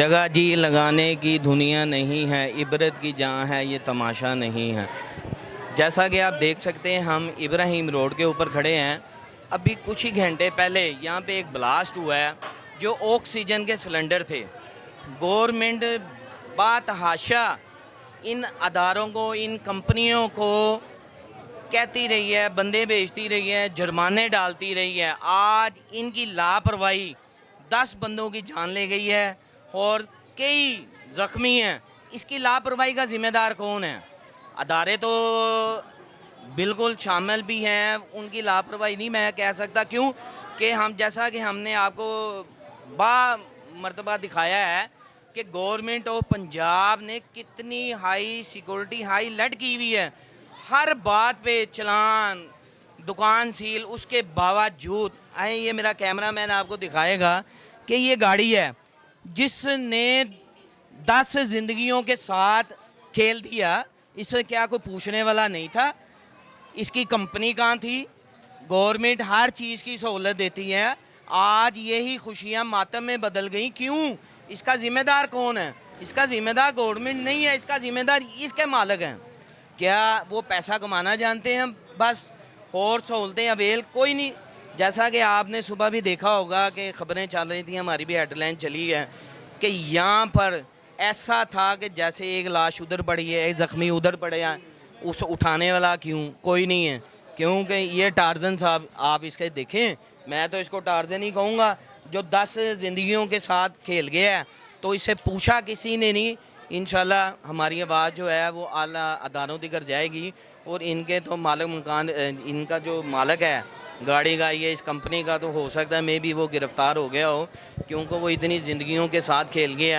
जगह जी लगाने की दुनिया नहीं है, इबरत की जहाँ है ये तमाशा नहीं है। जैसा कि आप देख सकते हैं हम इब्राहिम रोड के ऊपर खड़े हैं। अभी कुछ ही घंटे पहले यहाँ पे एक ब्लास्ट हुआ है जो ऑक्सीजन के सिलेंडर थे। गवर्नमेंट बात हाशा इन अदारों को, इन कंपनियों को कहती रही है, बंदे भेजती रही है, जुर्माने डालती रही है। आज इनकी लापरवाही 10 बंदों की जान ले गई है और कई ज़ख्मी हैं। इसकी लापरवाही का ज़िम्मेदार कौन है? अदारे तो बिल्कुल शामिल भी हैं, उनकी लापरवाही नहीं मैं कह सकता। क्यों कि हम जैसा कि हमने आपको बा मर्तबा दिखाया है कि गवर्नमेंट ऑफ पंजाब ने कितनी हाई सिक्योरिटी, हाई अलर्ट की हुई है। हर बात पे चलान, दुकान सील, उसके बावजूद आए ये मेरा कैमरामैन आपको दिखाएगा कि ये गाड़ी है जिसने 10 जिंदगियों के साथ खेल दिया। इससे क्या कोई पूछने वाला नहीं था? इसकी कंपनी कहाँ थी? गवर्नमेंट हर चीज़ की सहूलत देती है। आज यही खुशियाँ मातम में बदल गई। क्यों? इसका ज़िम्मेदार कौन है? इसका ज़िम्मेदार गवर्नमेंट नहीं है, इसका ज़िम्मेदार इसके मालिक हैं। क्या वो पैसा कमाना जानते हैं बस, और सहूलतें अवेल कोई नहीं। जैसा कि आपने सुबह भी देखा होगा कि ख़बरें चल रही थी, हमारी भी हेडलाइन चली है कि यहाँ पर ऐसा था कि जैसे एक लाश उधर पड़ी है, एक ज़ख्मी उधर पड़े हैं, उस उठाने वाला क्यों कोई नहीं है? क्योंकि ये टार्जन साहब आप इसके देखें, मैं तो इसको टार्जन ही कहूँगा, जो 10 ज़िंदगियों के साथ खेल गया है। तो इसे पूछा किसी ने नहीं। इंशाल्लाह हमारी आवाज़ जो है वो आला अदारों तक जाएगी और इनके तो मालिक मकान, इनका जो मालिक है गाड़ी का, ये इस कंपनी का, तो हो सकता है मे भी वो गिरफ़्तार हो गया हो क्योंकि वो इतनी ज़िंदगियों के साथ खेल गया।